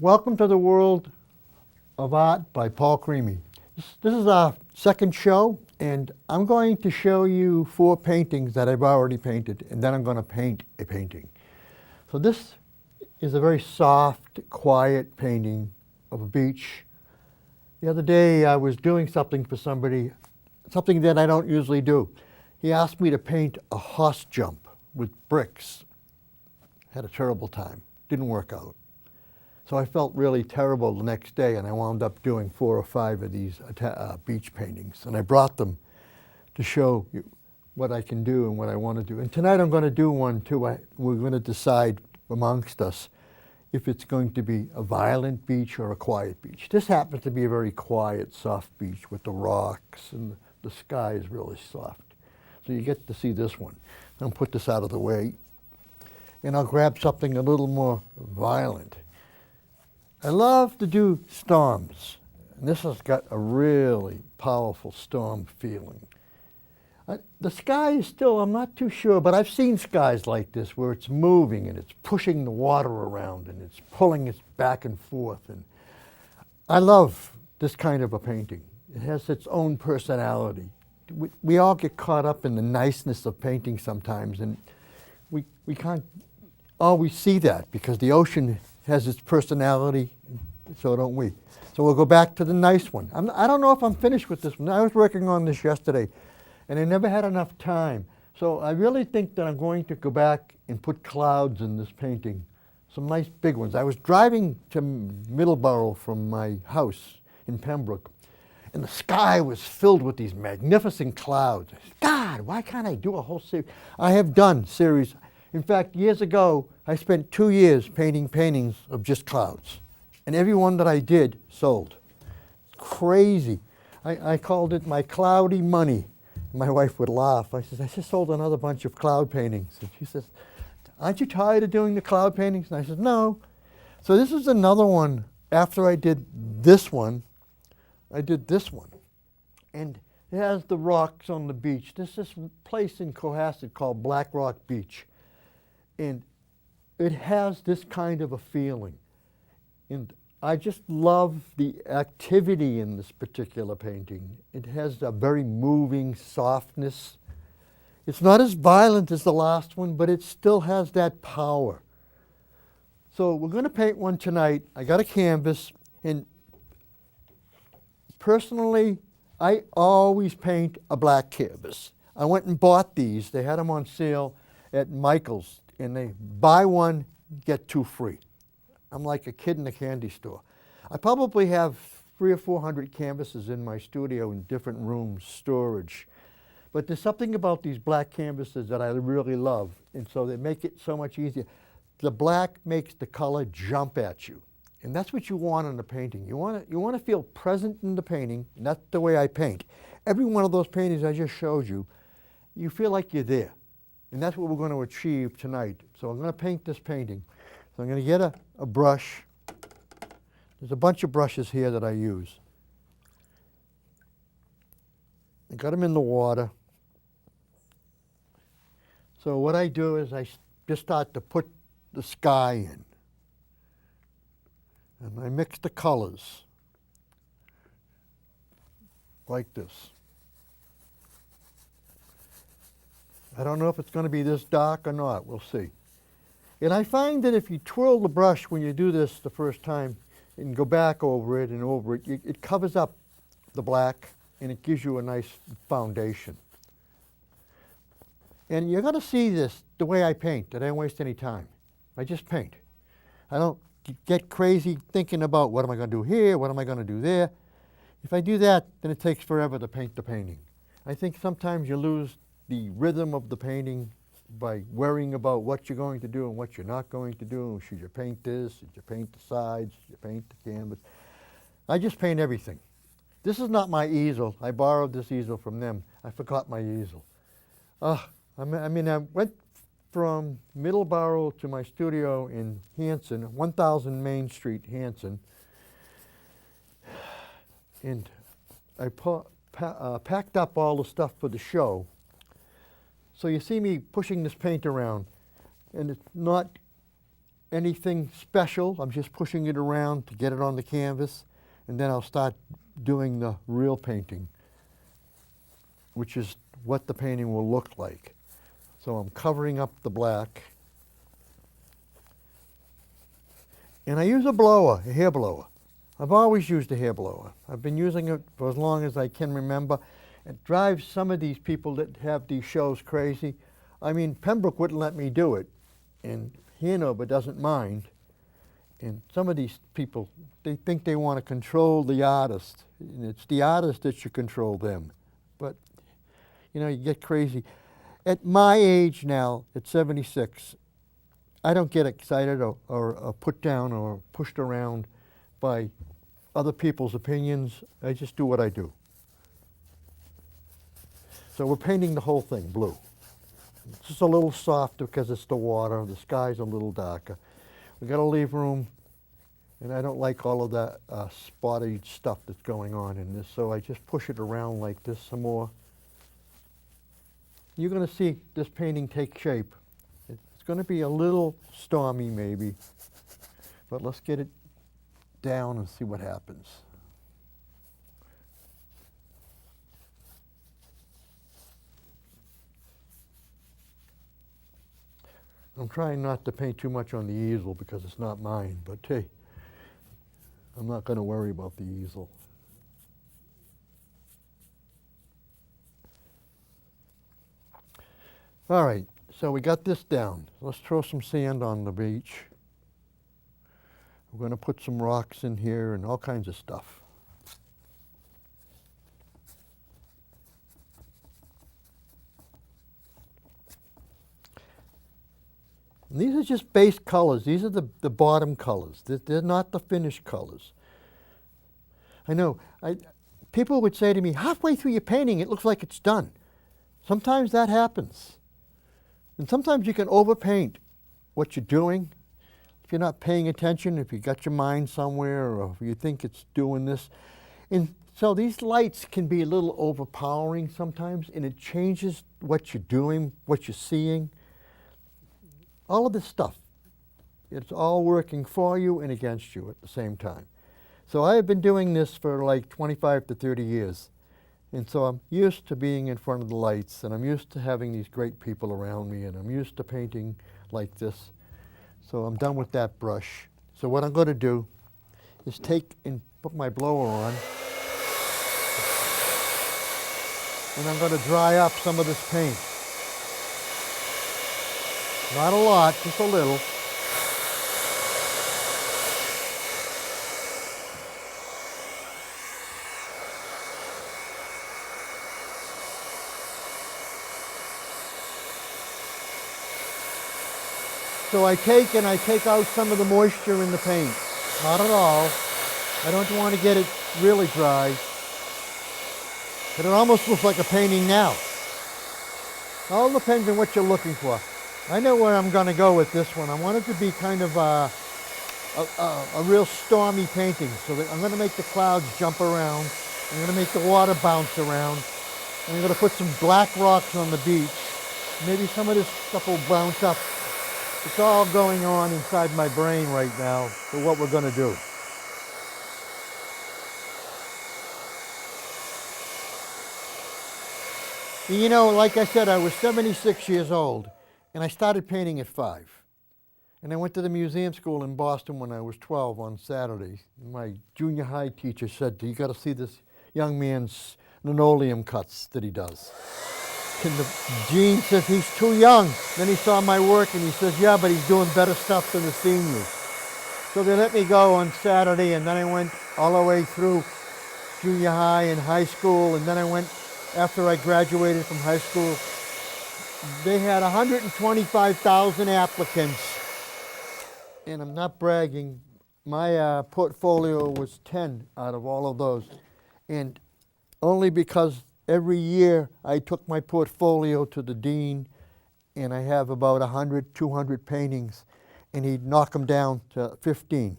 Welcome to the World of Art by Paul Crimi. This is our second show, and I'm going to show you 4 paintings that I've already painted, and then I'm going to paint a painting. So this is a very soft, quiet painting of a beach. The other day I was doing something for somebody, something that I don't usually do. He asked me to paint a horse jump with bricks. Had a terrible time. Didn't work out. So I felt really terrible the next day, and I wound up doing 4 or 5 of these beach paintings. And I brought them to show you what I can do and what I want to do. And tonight I'm going to do one too. We're going to decide amongst us if it's going to be a violent beach or a quiet beach. This happens to be a very quiet, soft beach with the rocks, and the sky is really soft. So you get to see this one. I'll put this out of the way, and I'll grab something a little more violent. I love to do storms, and this has got a really powerful storm feeling. The sky is still, I'm not too sure, but I've seen skies like this where it's moving and it's pushing the water around and it's pulling it back and forth. And I love this kind of a painting. It has its own personality. We all get caught up in the niceness of painting sometimes, and we can't always see that because the ocean has its personality, so don't we. So we'll go back to the nice one. I don't know if I'm finished with this one. I was working on this yesterday, and I never had enough time. So I really think that I'm going to go back and put clouds in this painting, some nice big ones. I was driving to Middleborough from my house in Pembroke, and the sky was filled with these magnificent clouds. God, why can't I do a whole series? I have done series. In fact, years ago, I spent 2 years painting paintings of just clouds. And every one that I did sold. Crazy. I called it my cloudy money. My wife would laugh. I said, I just sold another bunch of cloud paintings. And she says, aren't you tired of doing the cloud paintings? And I said, no. So this is another one. After I did this one, I did this one. And it has the rocks on the beach. There's this place in Cohasset called Black Rock Beach. And it has this kind of a feeling. And I just love the activity in this particular painting. It has a very moving softness. It's not as violent as the last one, but it still has that power. So we're going to paint one tonight. I got a canvas, and personally, I always paint a black canvas. I went and bought these. They had them on sale at Michael's, and they buy one, get 2 free. I'm like a kid in a candy store. I probably have 300 or 400 canvases in my studio in different rooms, storage. But there's something about these black canvases that I really love, and so they make it so much easier. The black makes the color jump at you, and that's what you want in a painting. You want to feel present in the painting, and that's the way I paint. Every one of those paintings I just showed you, you feel like you're there. And that's what we're going to achieve tonight. So I'm going to paint this painting. So I'm going to get a brush. There's a bunch of brushes here that I use. I got them in the water. So what I do is I just start to put the sky in. And I mix the colors like this. I don't know if it's going to be this dark or not. We'll see. And I find that if you twirl the brush when you do this the first time and go back over it and over it, it covers up the black and it gives you a nice foundation. And you're going to see this the way I paint, that I don't waste any time. I just paint. I don't get crazy thinking about what am I going to do here, what am I going to do there. If I do that, then it takes forever to paint the painting. I think sometimes you lose the rhythm of the painting by worrying about what you're going to do and what you're not going to do. Should you paint this? Should you paint the sides? Should you paint the canvas? I just paint everything. This is not my easel. I borrowed this easel from them. I forgot my easel. I went from Middleborough to my studio in Hanson, 1000 Main Street, Hanson, and I packed up all the stuff for the show. So you see me pushing this paint around, and it's not anything special. I'm just pushing it around to get it on the canvas, and then I'll start doing the real painting, which is what the painting will look like. So I'm covering up the black. And I use a blower, a hair blower. I've always used a hair blower. I've been using it for as long as I can remember. It drives some of these people that have these shows crazy. I mean, Pembroke wouldn't let me do it, and Hanover doesn't mind. And some of these people, they think they want to control the artist, and it's the artist that should control them. But, you know, you get crazy. At my age now, at 76, I don't get excited or put down or pushed around by other people's opinions. I just do what I do. So we're painting the whole thing blue. It's just a little softer because it's the water. The sky's a little darker. We got to leave room, and I don't like all of that spotty stuff that's going on in this, so I just push it around like this some more. You're going to see this painting take shape. It's going to be a little stormy maybe, but let's get it down and see what happens. I'm trying not to paint too much on the easel because it's not mine, but hey, I'm not going to worry about the easel. All right, so we got this down. Let's throw some sand on the beach. We're going to put some rocks in here and all kinds of stuff. And these are just base colors. These are the bottom colors. They're not the finished colors. I know. People would say to me, halfway through your painting, it looks like it's done. Sometimes that happens. And sometimes you can overpaint what you're doing. If you're not paying attention, if you got your mind somewhere, or if you think it's doing this. And so these lights can be a little overpowering sometimes, and it changes what you're doing, what you're seeing. All of this stuff, it's all working for you and against you at the same time. So I have been doing this for like 25 to 30 years. And so I'm used to being in front of the lights, and I'm used to having these great people around me, and I'm used to painting like this. So I'm done with that brush. So what I'm going to do is take and put my blower on, and I'm going to dry up some of this paint. Not a lot, just a little. So I take out some of the moisture in the paint. Not at all. I don't want to get it really dry. But it almost looks like a painting now. All depends on what you're looking for. I know where I'm going to go with this one. I want it to be kind of a real stormy painting. So that I'm going to make the clouds jump around. I'm going to make the water bounce around. And I'm going to put some black rocks on the beach. Maybe some of this stuff will bounce up. It's all going on inside my brain right now for what we're going to do. You know, like I said, I was 76 years old, and I started painting at 5. And I went to the museum school in Boston when I was 12 on Saturday. My junior high teacher said, you got to see this young man's linoleum cuts that he does. And Gene says he's too young. Then he saw my work and he says, yeah, but he's doing better stuff than the seniors. So they let me go on Saturday, and then I went all the way through junior high and high school, and then I went, after I graduated from high school, they had 125,000 applicants. And I'm not bragging, my portfolio was 10 out of all of those. And only because every year I took my portfolio to the dean, and I have about 100, 200 paintings, and he'd knock them down to 15.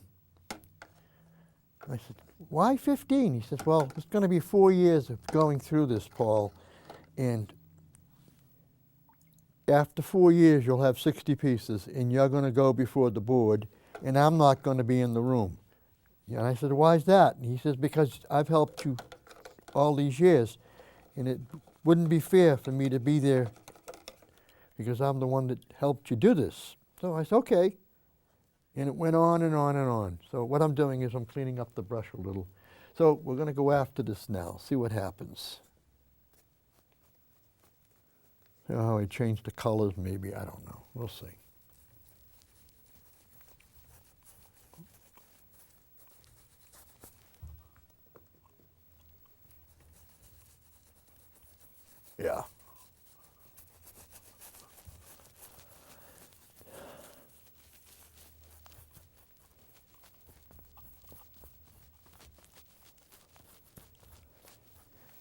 I said, why 15? He says, well, it's going to be 4 years of going through this, Paul, and after 4 years, you'll have 60 pieces, and you're going to go before the board, and I'm not going to be in the room. And I said, why is that? And he says, because I've helped you all these years, and it wouldn't be fair for me to be there because I'm the one that helped you do this. So I said, okay. And it went on and on and on. So what I'm doing is I'm cleaning up the brush a little. So we're going to go after this now, see what happens. You know how I changed the colors maybe, I don't know. We'll see. Yeah.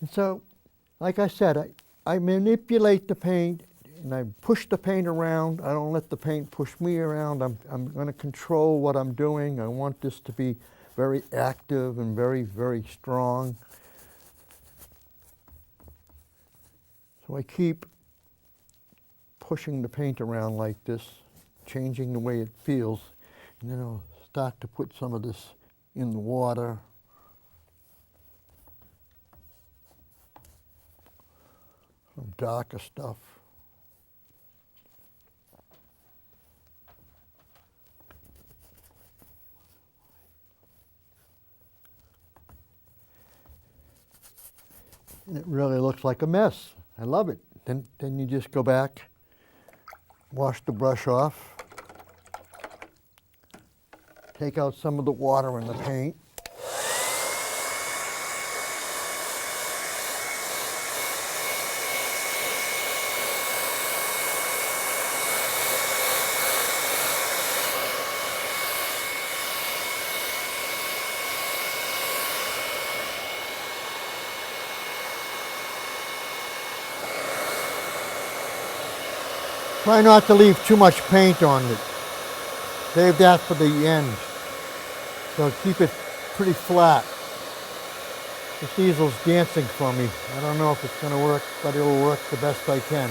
And so, like I said, I manipulate the paint and I push the paint around. I don't let the paint push me around. I'm going to control what I'm doing. I want this to be very active and very, very strong. So I keep pushing the paint around like this, changing the way it feels, and then I'll start to put some of this in the water. Some darker stuff. And it really looks like a mess. I love it. Then you just go back, wash the brush off, take out some of the water in the paint. Try not to leave too much paint on it. Save that for the end. So keep it pretty flat. This easel's dancing for me. I don't know if it's going to work, but it'll work the best I can.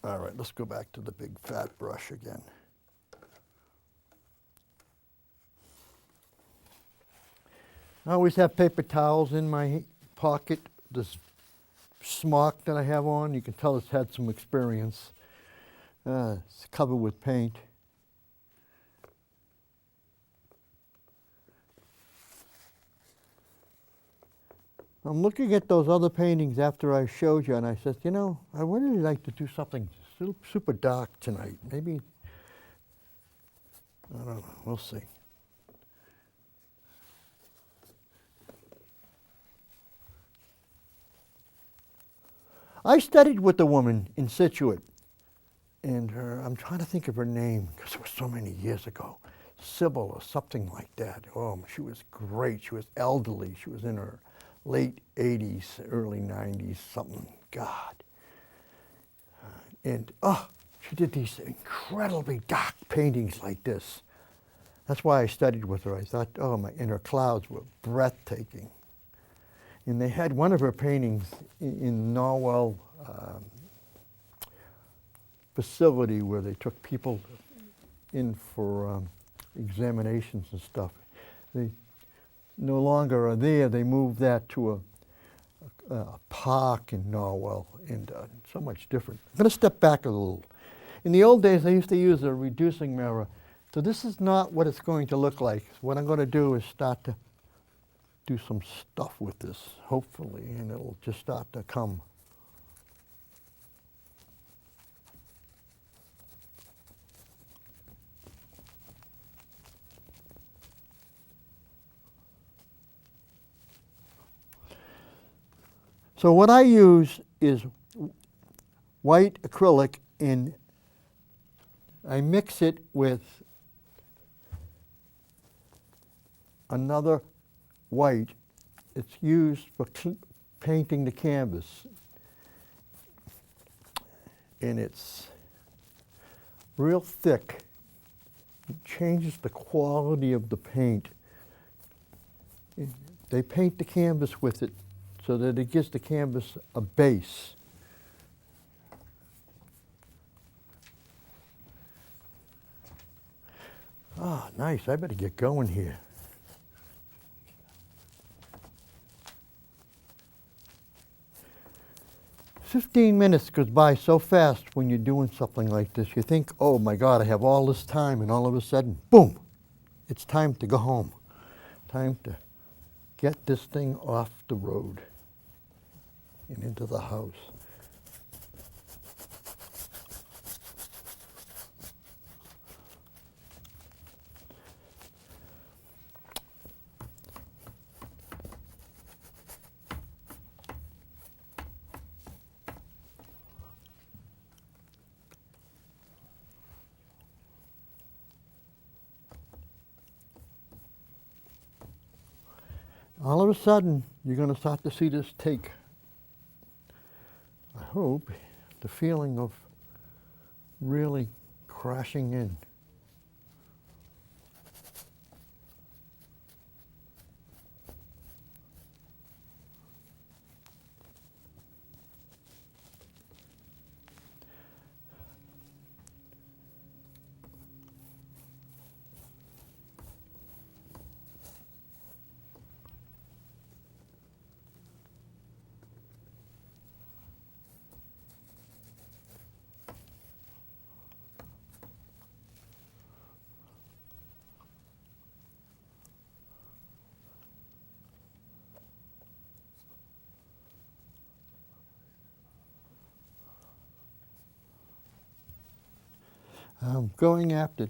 All right, let's go back to the big fat brush again. I always have paper towels in my pocket. This smock that I have on, you can tell it's had some experience. It's covered with paint. I'm looking at those other paintings after I showed you, and I said, you know, I would really like to do something super dark tonight. Maybe, I don't know, we'll see. I studied with a woman in Situate, and I'm trying to think of her name, because it was so many years ago. Sybil or something like that. Oh, she was great. She was elderly. She was in her late 80s, early 90s, something, God. And, she did these incredibly dark paintings like this. That's why I studied with her. I thought, and her clouds were breathtaking. And they had one of her paintings in Norwell facility where they took people in for examinations and stuff. They no longer are there. They moved that to a park in Norwell, and so much different. I'm going to step back a little. In the old days, I used to use a reducing mirror. So this is not what it's going to look like. What I'm going to do is start to do some stuff with this, hopefully, and it'll just start to come. So what I use is white acrylic, and I mix it with another white. It's used painting the canvas. And it's real thick. It changes the quality of the paint. They paint the canvas with it so that it gives the canvas a base. Ah, nice. I better get going here. "15 minutes goes by so fast when you're doing something like this. You think, oh my God, I have all this time, and all of a sudden, boom, it's time to go home. Time to get this thing off the road and into the house." All of a sudden, you're going to start to see this take, I hope, the feeling of really crashing in. I'm going after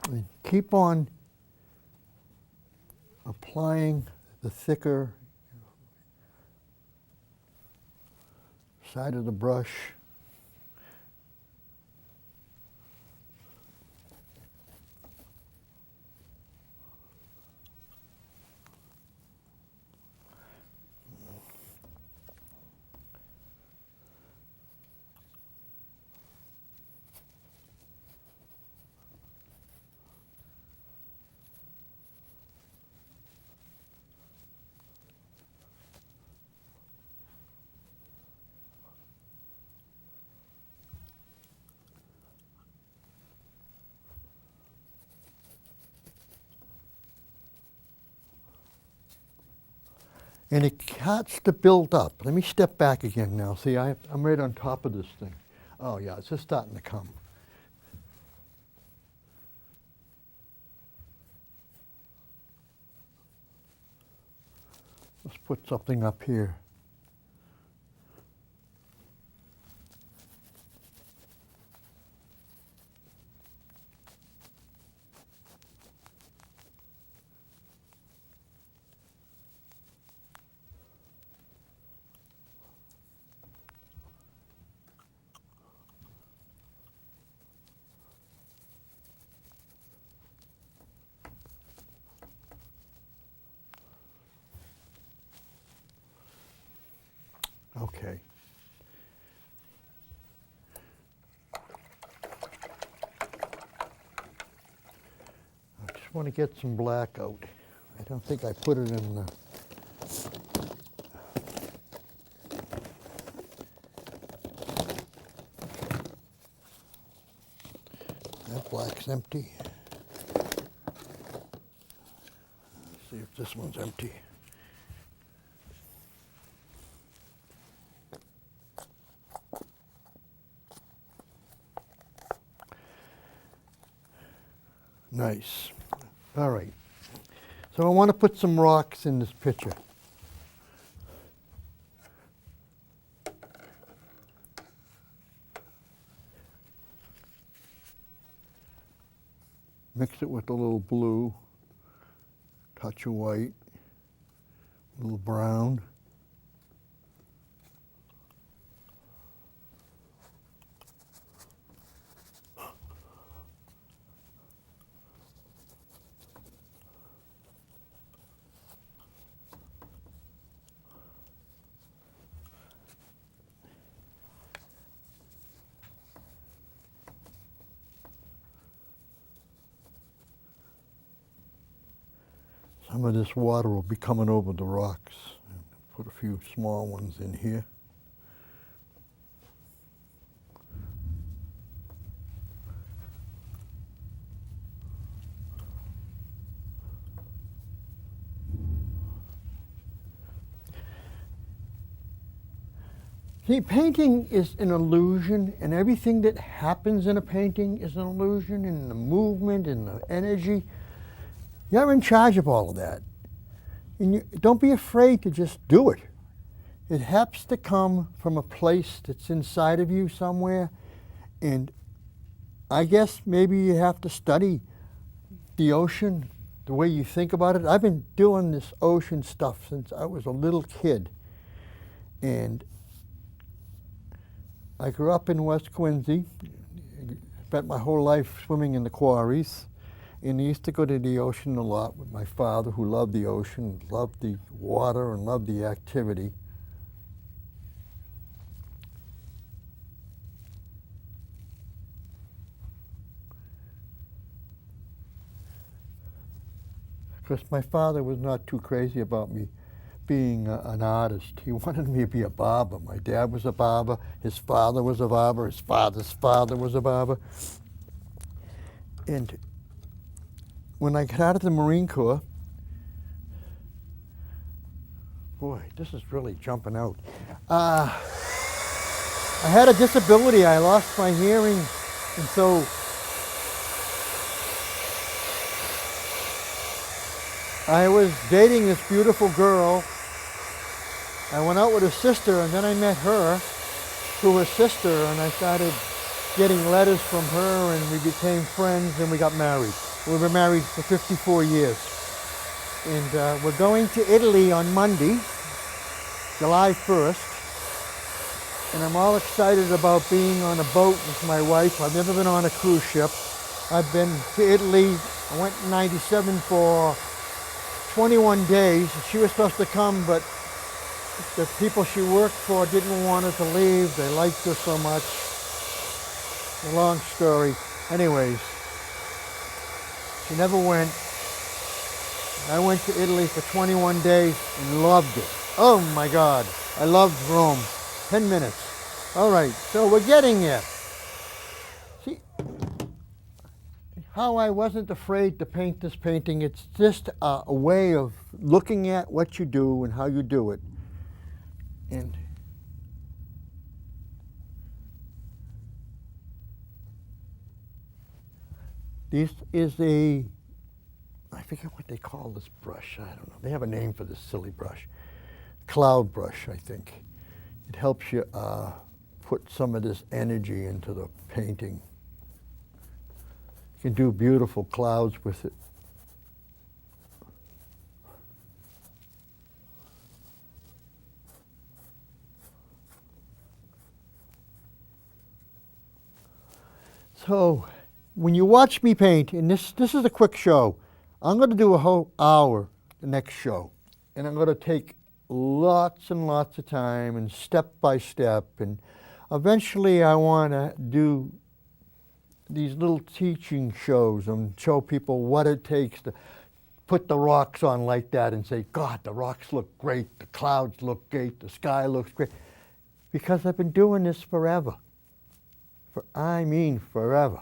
and keep on applying the thicker side of the brush. And it starts to build up. Let me step back again now. See, I'm right on top of this thing. Oh yeah, it's just starting to come. Let's put something up here. Okay. I just want to get some black out. I don't think I put it in the... That black's empty. Let's see if this one's empty. Nice. All right. So I want to put some rocks in this picture. Mix it with a little blue, touch of white, a little brown. Some of this water will be coming over the rocks. Put a few small ones in here. See, painting is an illusion, and everything that happens in a painting is an illusion, and the movement and the energy. You're in charge of all of that. And don't be afraid to just do it. It has to come from a place that's inside of you somewhere, and I guess maybe you have to study the ocean, the way you think about it. I've been doing this ocean stuff since I was a little kid, and I grew up in West Quincy, spent my whole life swimming in the quarries, and I used to go to the ocean a lot with my father, who loved the ocean, loved the water, and loved the activity. Because my father was not too crazy about me being an artist. He wanted me to be a barber. My dad was a barber, his father was a barber, his father's father was a barber. And when I got out of the Marine Corps, boy, this is really jumping out. I had a disability. I lost my hearing, and so I was dating this beautiful girl. I went out with her sister, and then I met her through her sister, and I started getting letters from her, and we became friends, and we got married. We were married for 54 years. And we're going to Italy on Monday, July 1st, and I'm all excited about being on a boat with my wife. I've never been on a cruise ship. I've been to Italy. I went in '97 for 21 days. She was supposed to come, but the people she worked for didn't want her to leave. They liked her so much. A long story. Anyways, she never went. I went to Italy for 21 days and loved it. Oh my God, I loved Rome. 10 minutes. All right, so we're getting there. See how I wasn't afraid to paint this painting. It's just a way of looking at what you do and how you do it. And this is I forget what they call this brush. I don't know. They have a name for this silly brush. Cloud brush, I think. It helps you put some of this energy into the painting. You can do beautiful clouds with it. So, when you watch me paint, and this is a quick show, I'm going to do a whole hour the next show, and I'm going to take lots and lots of time and step by step, and eventually I want to do these little teaching shows and show people what it takes to put the rocks on like that and say, God, the rocks look great, the clouds look great, the sky looks great, because I've been doing this forever. I mean forever.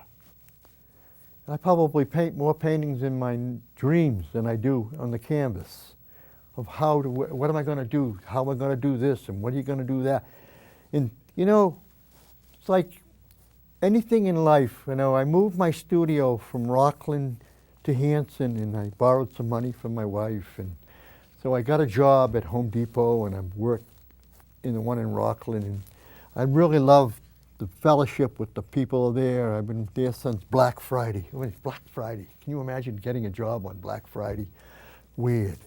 I probably paint more paintings in my dreams than I do on the canvas of what am I going to do, how am I going to do this, and what are you going to do that. And you know, it's like anything in life. You know, I moved my studio from Rockland to Hanson, and I borrowed some money from my wife, and so I got a job at Home Depot, and I worked in the one in Rockland, and I really love the fellowship with the people there. I've been there since Black Friday. I mean, Black Friday. Can you imagine getting a job on Black Friday? Weird,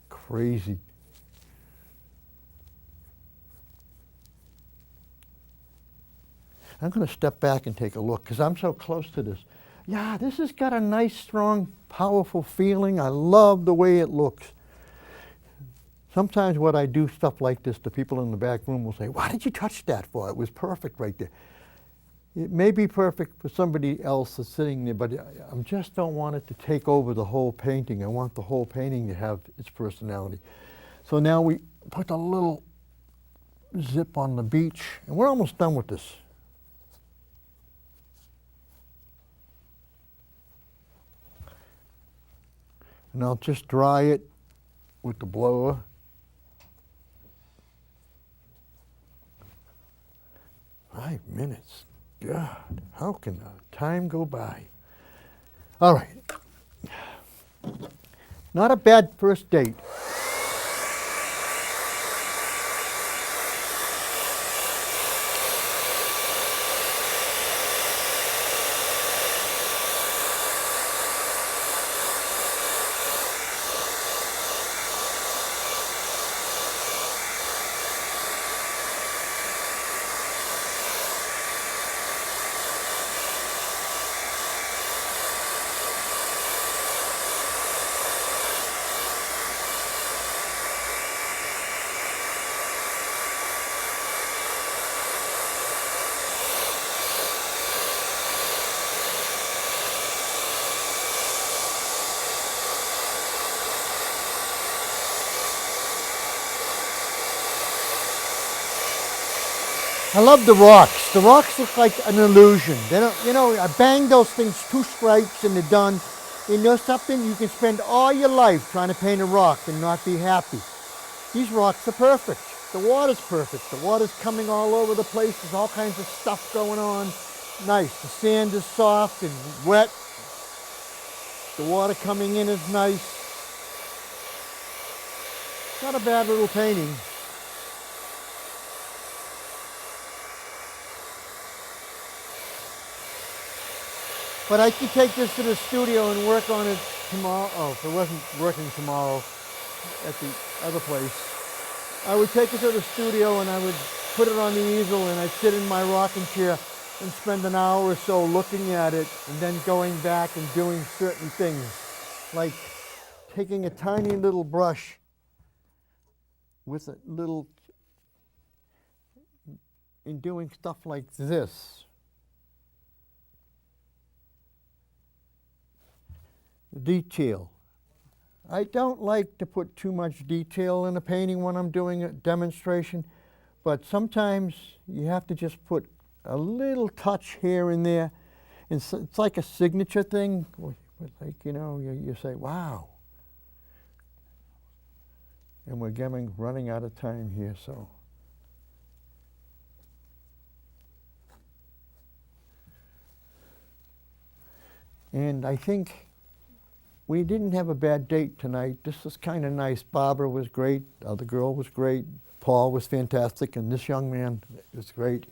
crazy. I'm going to step back and take a look because I'm so close to this. Yeah, this has got a nice, strong, powerful feeling. I love the way it looks. Sometimes when I do stuff like this, the people in the back room will say, why did you touch that for? It was perfect right there. It may be perfect for somebody else that's sitting there, but I just don't want it to take over the whole painting. I want the whole painting to have its personality. So now we put a little zip on the beach, and we're almost done with this. And I'll just dry it with the blower. "5 minutes. God, how can the time go by?" All right. Not a bad first date. I love the rocks. The rocks look like an illusion. They don't, I bang those things, 2 stripes and they're done. You know something? You can spend all your life trying to paint a rock and not be happy. These rocks are perfect. The water's perfect. The water's coming all over the place. There's all kinds of stuff going on. Nice. The sand is soft and wet. The water coming in is nice. Not a bad little painting. But I could take this to the studio and work on it tomorrow. Oh, if it wasn't working tomorrow at the other place, I would take it to the studio and I would put it on the easel and I'd sit in my rocking chair and spend an hour or so looking at it and then going back and doing certain things, like taking a tiny little brush with a little, and doing stuff like this. Detail. I don't like to put too much detail in a painting when I'm doing a demonstration, but sometimes you have to just put a little touch here and there. And so it's like a signature thing, like, you say, wow. And we're running out of time here, so. And I think we didn't have a bad date tonight. This was kind of nice. Barbara was great. The other girl was great. Paul was fantastic. And this young man was great.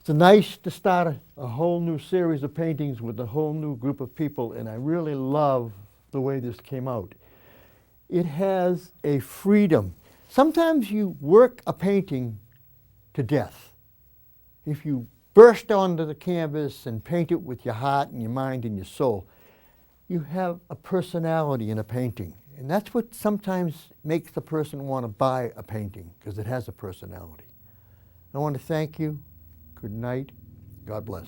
It's nice to start a whole new series of paintings with a whole new group of people. And I really love the way this came out. It has a freedom. Sometimes you work a painting to death. If you burst onto the canvas and paint it with your heart and your mind and your soul, you have a personality in a painting. And that's what sometimes makes the person want to buy a painting, because it has a personality. I want to thank you. Good night. God bless.